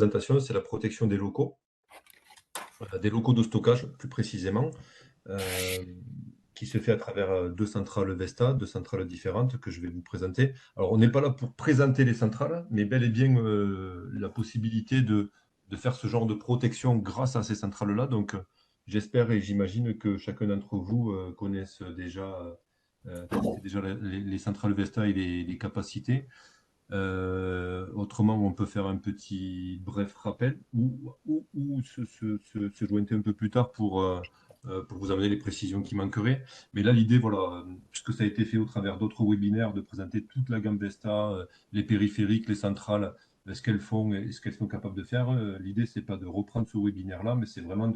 présentation, c'est la protection des locaux de stockage, plus précisément, euh, qui se fait à travers deux centrales Vesta, deux centrales différentes que je vais vous présenter. Alors, on n'est pas là pour présenter les centrales, mais bel et bien la possibilité de faire ce genre de protection grâce à ces centrales-là. Donc, j'espère et j'imagine que chacun d'entre vous connaisse connaissez déjà les centrales Vesta et les capacités. Autrement, on peut faire un petit bref rappel ou se jointer un peu plus tard pour vous amener les précisions qui manqueraient. Mais là, l'idée, voilà, puisque ça a été fait au travers d'autres webinaires, de présenter toute la gamme Vesta, les périphériques, les centrales, ce qu'elles font et ce qu'elles sont capables de faire. L'idée, c'est pas de reprendre ce webinaire-là, mais c'est vraiment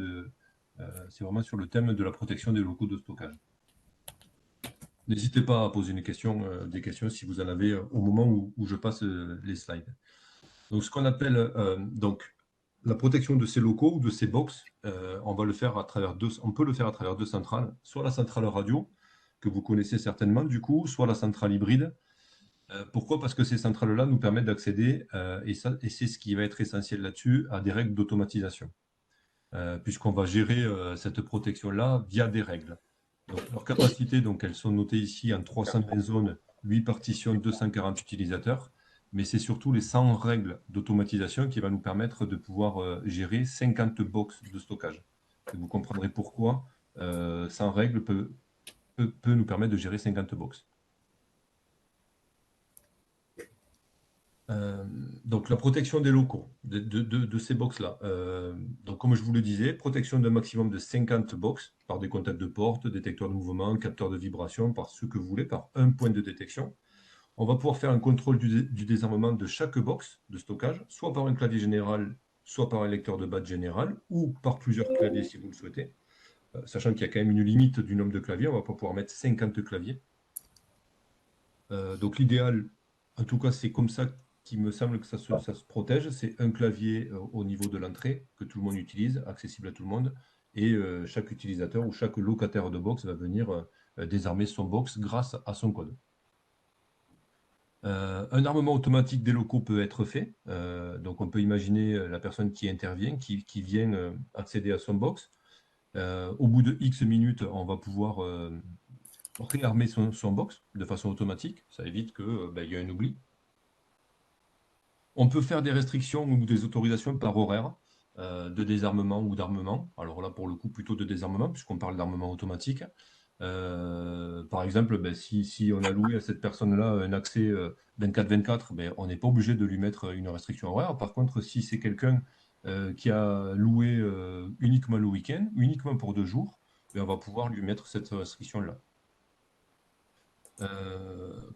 sur le thème de la protection des locaux de stockage. N'hésitez pas à poser des questions si vous en avez au moment où je passe les slides. Donc, ce qu'on appelle la protection de ces locaux ou de ces box, on peut le faire à travers deux centrales, soit la centrale radio, que vous connaissez certainement du coup, soit la centrale hybride. Pourquoi? Parce que ces centrales-là nous permettent d'accéder, et c'est ce qui va être essentiel là-dessus, à des règles d'automatisation, puisqu'on va gérer cette protection-là via des règles. Donc, leurs capacités, elles sont notées ici en 320 zones, 8 partitions, 240 utilisateurs. Mais c'est surtout les 100 règles d'automatisation qui va nous permettre de pouvoir gérer 50 box de stockage. Et vous comprendrez pourquoi 100 règles peut nous permettre de gérer 50 box. Donc la protection des locaux, de ces box-là. Donc comme je vous le disais, protection d'un maximum de 50 box par des contacts de porte, détecteurs de mouvement, capteurs de vibration, par ce que vous voulez, par un point de détection. On va pouvoir faire un contrôle du désarmement de chaque box de stockage, soit par un clavier général, soit par un lecteur de badge général, ou par plusieurs claviers si vous le souhaitez. Sachant qu'il y a quand même une limite du nombre de claviers, on ne va pas pouvoir mettre 50 claviers. Donc l'idéal, en tout cas c'est comme ça qu'il me semble que ça se protège, c'est un clavier au niveau de l'entrée que tout le monde utilise, accessible à tout le monde, et chaque utilisateur ou chaque locataire de box va venir désarmer son box grâce à son code. Un armement automatique des locaux peut être fait. Donc on peut imaginer la personne qui intervient, qui vient accéder à son box. Au bout de X minutes, on va pouvoir réarmer son box de façon automatique. Ça évite qu'il y ait un oubli. On peut faire des restrictions ou des autorisations par horaire de désarmement ou d'armement. Alors là, pour le coup, plutôt de désarmement, puisqu'on parle d'armement automatique. Par exemple, si on a loué à cette personne-là un accès 24/24, on n'est pas obligé de lui mettre une restriction horaire. Par contre, si c'est quelqu'un qui a loué uniquement le week-end, uniquement pour 2 jours, on va pouvoir lui mettre cette restriction-là.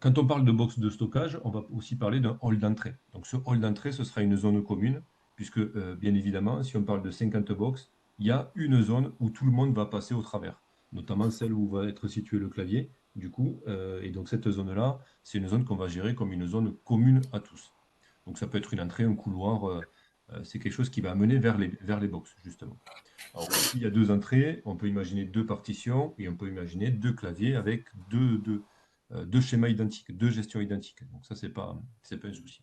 Quand on parle de box de stockage, on va aussi parler d'un hall d'entrée. Donc ce hall d'entrée, ce sera une zone commune, puisque bien évidemment, si on parle de 50 box, il y a une zone où tout le monde va passer au travers, notamment celle où va être situé le clavier, du coup, et donc cette zone-là, c'est une zone qu'on va gérer comme une zone commune à tous. Donc ça peut être une entrée, un couloir, c'est quelque chose qui va amener vers les box, justement. Alors, s'il y a 2 entrées, on peut imaginer 2 partitions et on peut imaginer 2 claviers avec deux schémas identiques, 2 gestions identiques. Donc ça, c'est pas un souci.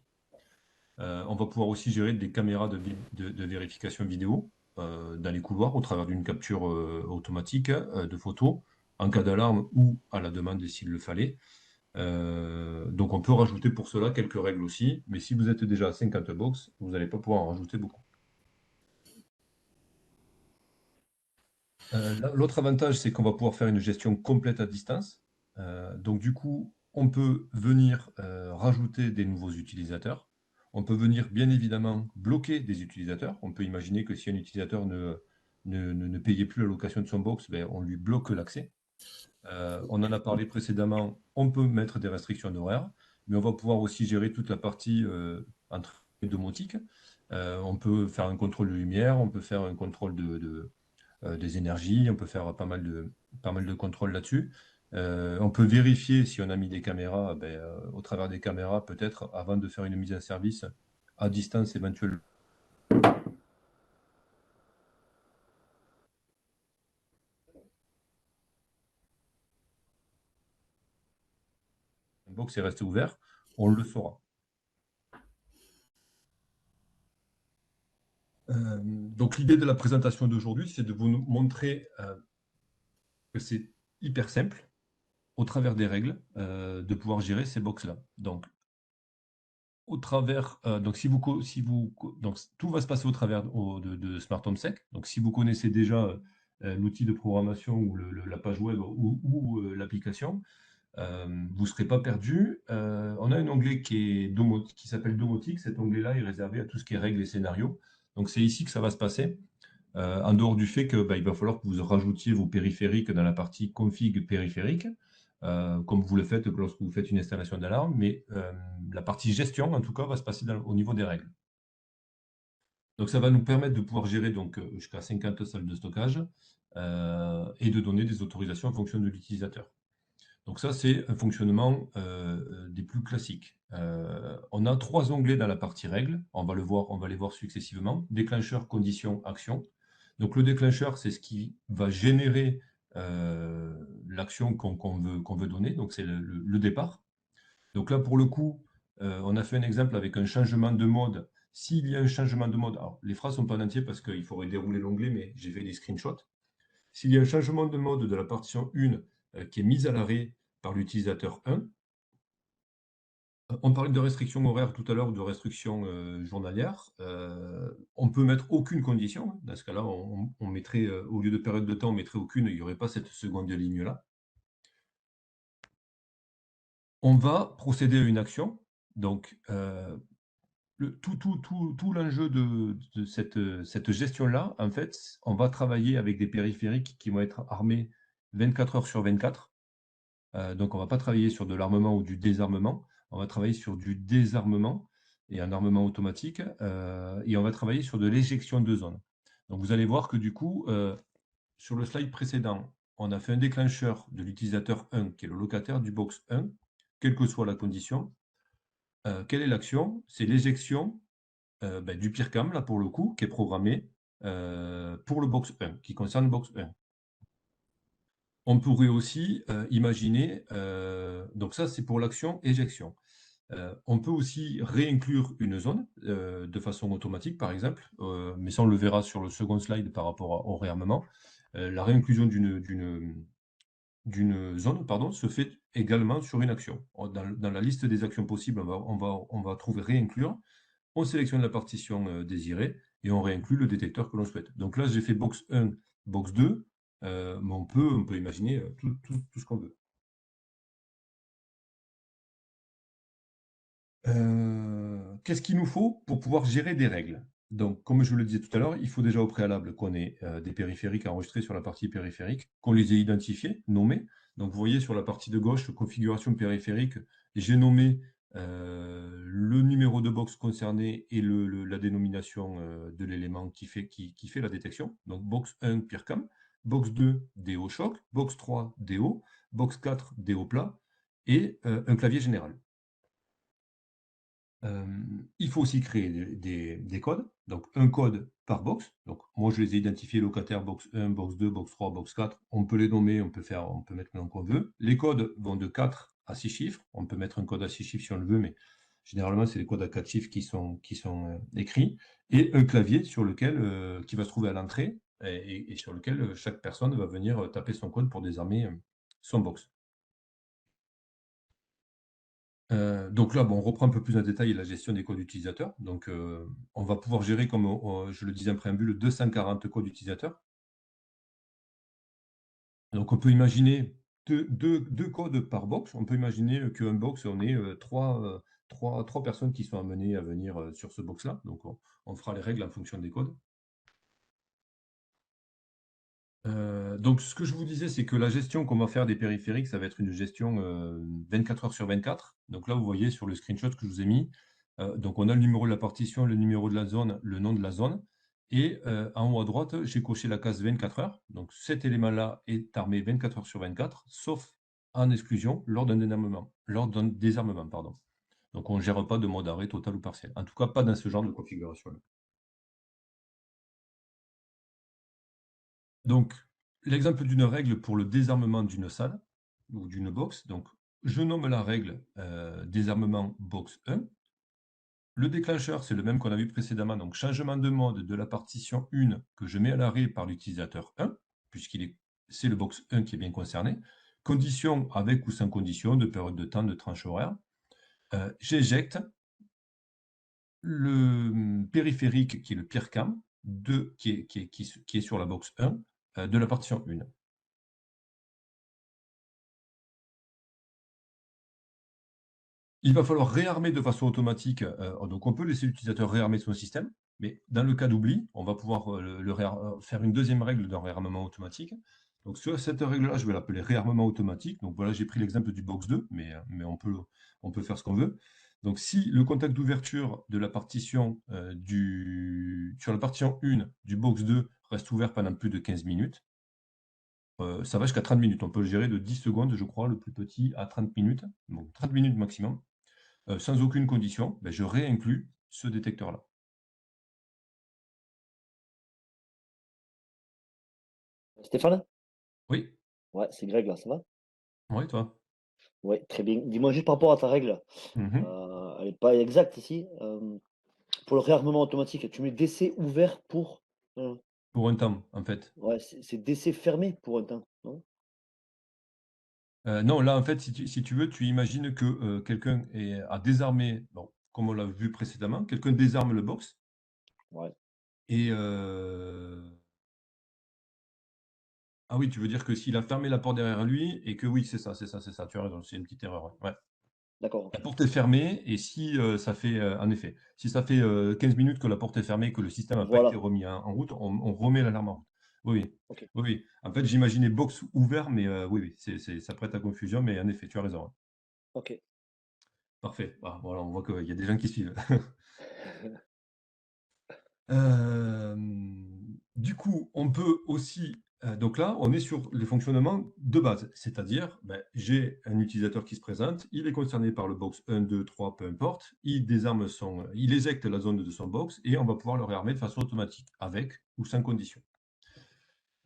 On va pouvoir aussi gérer des caméras de vérification vidéo dans les couloirs au travers d'une capture automatique de photos en cas d'alarme ou à la demande s'il le fallait. Donc on peut rajouter pour cela quelques règles aussi, mais si vous êtes déjà à 50 box, vous n'allez pas pouvoir en rajouter beaucoup. L'autre avantage, c'est qu'on va pouvoir faire une gestion complète à distance. Donc du coup, on peut venir rajouter des nouveaux utilisateurs. On peut venir bien évidemment bloquer des utilisateurs. On peut imaginer que si un utilisateur ne payait plus la location de son box, on lui bloque l'accès. On en a parlé précédemment, on peut mettre des restrictions d'horaire, mais on va pouvoir aussi gérer toute la partie domotique. On peut faire un contrôle de lumière, on peut faire un contrôle des énergies, on peut faire pas mal de contrôles là-dessus. On peut vérifier si on a mis des caméras, au travers des caméras, peut-être avant de faire une mise en service à distance éventuellement. Un box est resté ouvert, on le fera. Donc l'idée de la présentation d'aujourd'hui, c'est de vous montrer que c'est hyper simple, au travers des règles, de pouvoir gérer ces box-là. Donc, au travers, donc donc tout va se passer au travers de Smart Home Sec. Donc si vous connaissez déjà l'outil de programmation ou la page web ou l'application, vous ne serez pas perdu. On a un onglet qui s'appelle Domotique. Cet onglet-là est réservé à tout ce qui est règles et scénarios. Donc c'est ici que ça va se passer. En dehors du fait que, il va falloir que vous rajoutiez vos périphériques dans la partie config périphérique, comme vous le faites lorsque vous faites une installation d'alarme, mais la partie gestion, en tout cas, va se passer au niveau des règles. Donc ça va nous permettre de pouvoir gérer donc, jusqu'à 50 salles de stockage et de donner des autorisations en fonction de l'utilisateur. Donc ça, c'est un fonctionnement des plus classiques. On a 3 onglets dans la partie règles. On va les voir successivement. Déclencheur, condition, action. Donc le déclencheur, c'est ce qui va générer l'action qu'on veut donner. Donc c'est le départ. Donc là, pour le coup, on a fait un exemple avec un changement de mode. S'il y a un changement de mode, alors les phrases sont pas en entier parce qu'il faudrait dérouler l'onglet, mais j'ai fait des screenshots. S'il y a un changement de mode de la partition 1 qui est mise à l'arrêt par l'utilisateur 1, on parlait de restriction horaire tout à l'heure, de restriction journalière. On peut mettre aucune condition. Dans ce cas-là, on mettrait, au lieu de période de temps, on mettrait aucune, il n'y aurait pas cette seconde ligne-là. On va procéder à une action. Donc, tout l'enjeu de cette gestion-là, en fait, on va travailler avec des périphériques qui vont être armés 24 heures sur 24. Donc on ne va pas travailler sur de l'armement ou du désarmement, on va travailler sur du désarmement et un armement automatique, et on va travailler sur de l'éjection de zone. Donc vous allez voir que du coup, sur le slide précédent, on a fait un déclencheur de l'utilisateur 1, qui est le locataire du box 1, quelle que soit la condition. Quelle est l'action? C'est l'éjection du PIRCAM, là pour le coup, qui est programmé pour le box 1, qui concerne le box 1. On pourrait aussi imaginer, donc ça c'est pour l'action éjection. On peut aussi réinclure une zone de façon automatique, par exemple, mais ça on le verra sur le second slide par rapport au réarmement. La réinclusion d'une zone pardon, se fait également sur une action. Dans la liste des actions possibles, on va trouver réinclure. On sélectionne la partition désirée et on réinclut le détecteur que l'on souhaite. Donc là, j'ai fait box 1, box 2, mais on peut imaginer tout ce qu'on veut. Qu'est-ce qu'il nous faut pour pouvoir gérer des règles? Donc, comme je le disais tout à l'heure, il faut déjà au préalable qu'on ait des périphériques enregistrés sur la partie périphérique, qu'on les ait identifiés, nommés. Donc, vous voyez sur la partie de gauche, configuration périphérique, j'ai nommé le numéro de box concerné et la dénomination de l'élément qui fait la détection. Donc, box 1, PIRCAM, box 2, DO choc, box 3, DO, box 4, DO plat, et un clavier général. Il faut aussi créer des codes, donc un code par box. Donc moi je les ai identifiés locataires box 1, box 2, box 3, box 4. On peut les nommer, on peut mettre le nom qu'on veut. Les codes vont de 4 à 6 chiffres. On peut mettre un code à 6 chiffres si on le veut, mais généralement c'est les codes à 4 chiffres qui sont écrits. Et un clavier sur lequel qui va se trouver à l'entrée et sur lequel chaque personne va venir taper son code pour désarmer son box. Donc là, bon, on reprend un peu plus en détail la gestion des codes utilisateurs. Donc, on va pouvoir gérer, comme je le disais en préambule, 240 codes utilisateurs. Donc, on peut imaginer deux codes par box. On peut imaginer qu'un box, on ait trois personnes qui sont amenées à venir sur ce box-là. Donc, on fera les règles en fonction des codes. Donc, ce que je vous disais, c'est que la gestion qu'on va faire des périphériques, ça va être une gestion 24 heures sur 24. Donc là, vous voyez sur le screenshot que je vous ai mis, donc on a le numéro de la partition, le numéro de la zone, le nom de la zone. Et en haut à droite, j'ai coché la case 24 heures. Donc cet élément-là est armé 24 heures sur 24, sauf en exclusion lors d'un désarmement, pardon. Donc on ne gère pas de mode arrêt total ou partiel. En tout cas, pas dans ce genre de configuration-là. Donc, l'exemple d'une règle pour le désarmement d'une salle ou d'une box. Donc, je nomme la règle désarmement box 1. Le déclencheur, c'est le même qu'on a vu précédemment, donc changement de mode de la partition 1 que je mets à l'arrêt par l'utilisateur 1, c'est le box 1 qui est bien concerné. Condition avec ou sans condition, de période de temps, de tranche horaire. J'éjecte le périphérique qui est le PIRCam, qui est sur la box 1 de la partition 1. Il va falloir réarmer de façon automatique, donc on peut laisser l'utilisateur réarmer son système, mais dans le cas d'oubli, on va pouvoir, faire une deuxième règle d'un réarmement automatique. Donc sur cette règle-là, je vais l'appeler réarmement automatique. Donc voilà, j'ai pris l'exemple du box 2, mais on peut faire ce qu'on veut. Donc si le contact d'ouverture de la partition, sur la partition 1 du box 2 reste ouvert pendant plus de 15 minutes, ça va jusqu'à 30 minutes. On peut le gérer de 10 secondes, je crois, le plus petit à 30 minutes, donc 30 minutes maximum. Sans aucune condition, je réinclus ce détecteur-là. Stéphane? Oui, Ouais, c'est Greg là, ça va? oui, toi? Ouais, très bien. Dis-moi juste par rapport à ta règle, Mmh. elle est pas exacte ici. Pour le réarmement automatique, tu mets DC ouvert pour, Pour un temps, en fait. ouais, c'est DC fermé pour un temps, non? Non, là, en fait, si tu veux, tu imagines que, quelqu'un a désarmé, bon, comme on l'a vu précédemment, quelqu'un désarme le box Ouais, et ah oui, tu veux dire que s'il a fermé la porte derrière lui et que oui, c'est ça, tu as raison, c'est une petite erreur, ouais. Ouais. d'accord, La OK. porte est fermée et si, ça fait, en effet, si ça fait, 15 minutes que la porte est fermée, que le système n'a pas été Voilà, remis en route, on remet l'alarme en route. Oui, oui. OK, Oui, oui. En fait, j'imaginais box ouvert, mais oui, oui, ça prête à confusion, mais en effet, tu as raison, ouais. OK. Parfait. Ah, voilà, on voit qu'il y a des gens qui suivent. Du coup, on peut aussi, donc là, on est sur les fonctionnements de base, c'est-à-dire, j'ai un utilisateur qui se présente, il est concerné par le box 1, 2, 3, peu importe, il éjecte la zone de son box et on va pouvoir le réarmer de façon automatique, avec ou sans condition.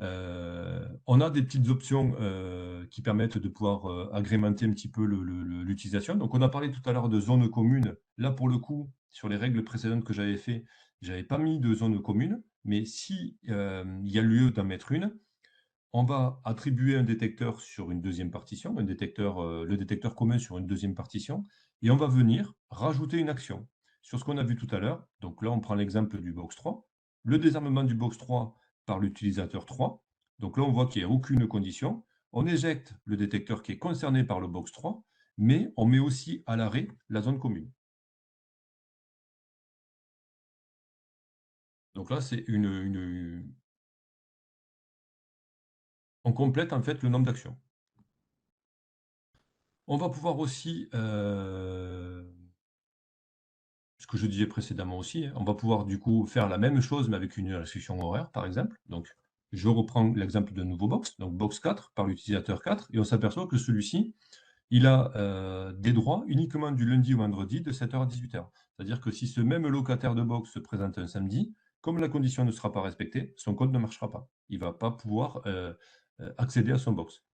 On a des petites options, qui permettent de pouvoir, agrémenter un petit peu l'utilisation. Donc on a parlé tout à l'heure de zones communes. Là, pour le coup, sur les règles précédentes que j'avais fait, j'avais pas mis de zone commune, mais si, il y a lieu d'en mettre une, on va attribuer un détecteur sur une deuxième partition, le détecteur commun sur une deuxième partition, et on va venir rajouter une action sur ce qu'on a vu tout à l'heure. Donc là, on prend l'exemple du box 3. Le désarmement du box 3 par l'utilisateur 3. Donc là, on voit qu'il n'y a aucune condition. On éjecte le détecteur qui est concerné par le box 3, mais on met aussi à l'arrêt la zone commune. Donc là, on complète en fait le nombre d'actions. On va pouvoir aussi, ce que je disais précédemment aussi, hein, on va pouvoir du coup faire la même chose, mais avec une restriction horaire, par exemple. Donc, je reprends l'exemple d'un nouveau box, donc box 4 par l'utilisateur 4, et on s'aperçoit que celui-ci, il a des droits uniquement du lundi au vendredi de 7h à 18h. C'est-à-dire que si ce même locataire de box se présente un samedi, comme la condition ne sera pas respectée, son code ne marchera pas. Il ne va pas pouvoir accéder à son box.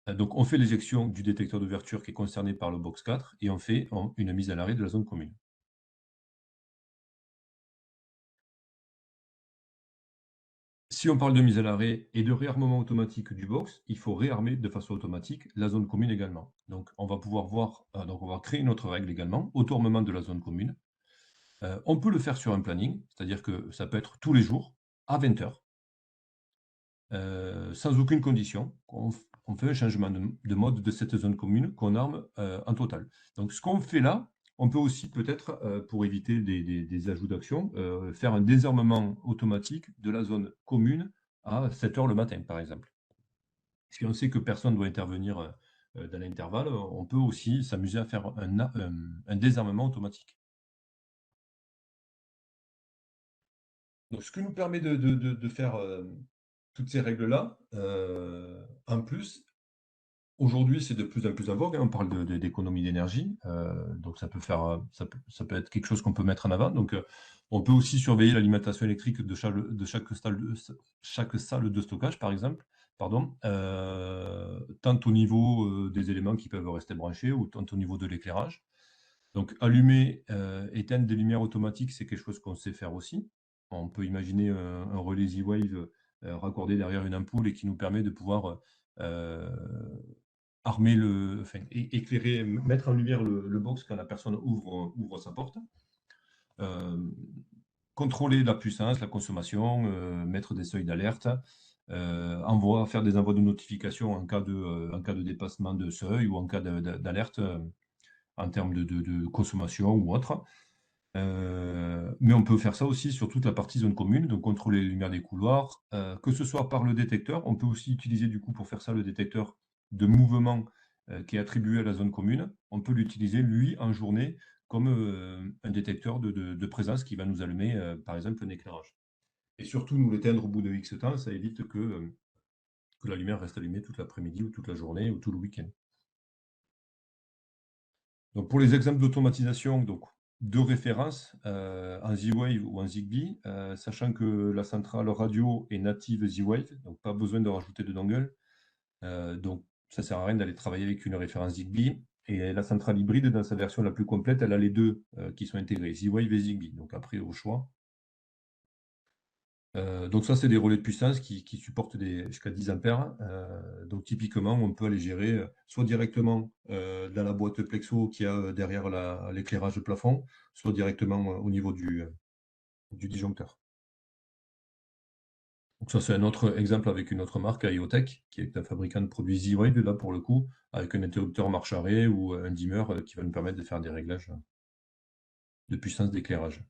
Donc, on fait l'éjection du détecteur d'ouverture qui est concerné par le box 4 et on fait une mise à l'arrêt de la zone commune. Si on parle de mise à l'arrêt et de réarmement automatique du box, il faut réarmer de façon automatique la zone commune également. Donc on va pouvoir voir, donc on va créer une autre règle également, auto-armement de la zone commune. On peut le faire sur un planning, c'est-à-dire que ça peut être tous les jours à 20h, sans aucune condition. On fait un changement de mode de cette zone commune qu'on arme en total. Donc ce qu'on fait là, on peut aussi peut-être, pour éviter des ajouts d'actions, faire un désarmement automatique de la zone commune à 7h le matin, par exemple. Si on sait que personne ne doit intervenir dans l'intervalle, on peut aussi s'amuser à faire un désarmement automatique. Donc, ce que nous permet de faire toutes ces règles-là, en plus, aujourd'hui, c'est de plus en plus en vogue, hein, on parle d'économie d'énergie, donc ça peut être quelque chose qu'on peut mettre en avant. Donc, on peut aussi surveiller l'alimentation électrique chaque salle de stockage, par exemple, pardon, tant au niveau des éléments qui peuvent rester branchés ou tant au niveau de l'éclairage. Donc allumer, éteindre des lumières automatiques, c'est quelque chose qu'on sait faire aussi. On peut imaginer un relais Z-Wave, raccordé derrière une ampoule et qui nous permet de pouvoir, armer enfin éclairer, mettre en lumière le box quand la personne ouvre sa porte. Hem, Contrôler la puissance, la consommation, mettre des seuils d'alerte, faire des envois de notifications en cas de dépassement de seuil ou en cas d'alerte, en termes de consommation ou autre. Mais on peut faire ça aussi sur toute la partie zone commune, donc contrôler les lumières des couloirs, que ce soit par le détecteur. On peut aussi utiliser du coup pour faire ça le détecteur de mouvement, qui est attribué à la zone commune. On peut l'utiliser lui en journée comme, un détecteur de présence qui va nous allumer, par exemple un éclairage. Et surtout nous l'éteindre au bout de X temps, ça évite que la lumière reste allumée toute l'après-midi ou toute la journée ou tout le week-end. Donc pour les exemples d'automatisation, donc de référence, en Z-Wave ou en Zigbee, sachant que la centrale radio est native Z-Wave, donc pas besoin de rajouter de dongle. Donc ça sert à rien d'aller travailler avec une référence Zigbee. Et la centrale hybride, dans sa version la plus complète, elle a les deux qui sont intégrés, Z-Wave et Zigbee. Donc après, au choix. Donc ça, c'est des relais de puissance qui supportent jusqu'à 10 ampères. Donc typiquement, on peut aller gérer soit directement dans la boîte Plexo qu'il y a derrière l'éclairage de plafond, soit directement au niveau du disjoncteur. Donc ça, c'est un autre exemple avec une autre marque, IoTech, qui est un fabricant de produits Z-Wave, là pour le coup, avec un interrupteur marche arrêt ou un dimmer qui va nous permettre de faire des réglages de puissance d'éclairage.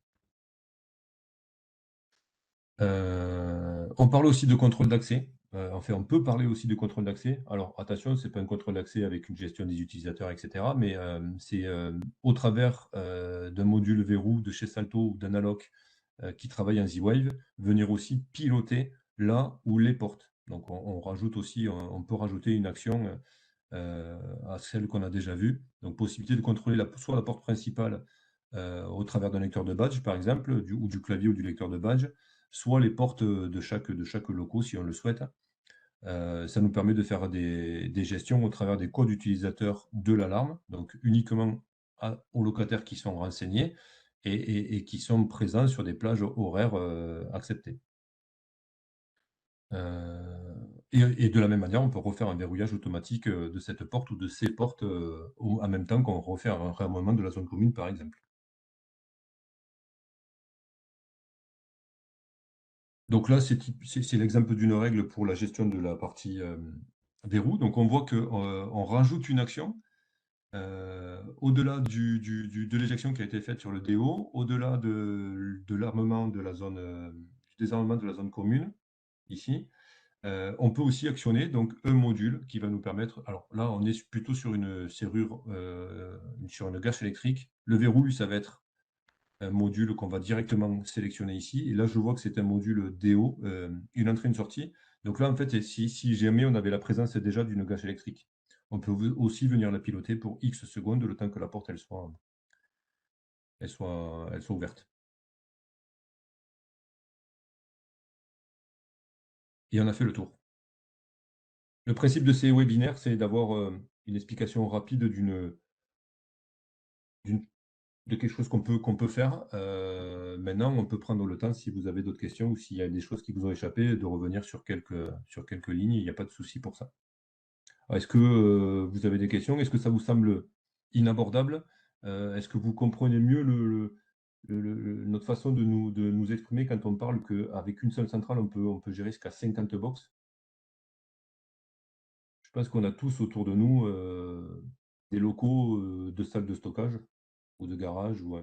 On parle aussi de contrôle d'accès. Enfin, on peut parler aussi de contrôle d'accès. Alors attention, c'est pas un contrôle d'accès avec une gestion des utilisateurs et cetera, mais c'est, au travers, d'un module verrou de chez Salto ou d'Analoc, qui travaille en Z-Wave, venir aussi piloter là où les portes. Donc on rajoute aussi, on peut rajouter une action, à celle qu'on a déjà vue. Donc possibilité de contrôler soit la porte principale, au travers d'un lecteur de badge par exemple, ou du clavier ou du lecteur de badge, soit les portes, de chaque locaux si on le souhaite. Ça nous permet de faire des gestions au travers des codes utilisateurs de l'alarme, donc uniquement aux locataires qui sont renseignés et qui sont présents sur des plages horaires, acceptées. Et de la même manière, on peut refaire un verrouillage automatique, de cette porte ou de ces portes, en même temps qu'on refait un réarmement de la zone commune, par exemple. Donc là, c'est l'exemple d'une règle pour la gestion de la partie, verrou. Donc on voit qu'on on rajoute une action, au-delà de l'éjection qui a été faite sur le DO, au-delà de l'armement de la zone, du désarmement de la zone commune, ici. On peut aussi actionner donc un module qui va nous permettre, alors là, on est plutôt sur une serrure, sur une gâche électrique. Le verrou, lui, ça va être un module qu'on va directement sélectionner ici. Et là, je vois que c'est un module DO, une entrée, une sortie. Donc là, en fait, si jamais on avait la présence déjà d'une gâche électrique, on peut aussi venir la piloter pour X secondes, le temps que la porte elle soit ouverte. Et on a fait le tour. Le principe de ces webinaires, c'est d'avoir une explication rapide d'une de quelque chose qu'on peut faire. Maintenant, on peut prendre le temps, si vous avez d'autres questions ou s'il y a des choses qui vous ont échappé, de revenir sur quelques lignes. Il n'y a pas de souci pour ça. Est-ce que vous avez des questions? Est-ce que ça vous semble inabordable? Est-ce que vous comprenez mieux notre façon de nous exprimer quand on parle qu'avec une seule centrale, on peut gérer jusqu'à 50 box? Je pense qu'on a tous autour de nous des locaux de salles de stockage ou de garage ou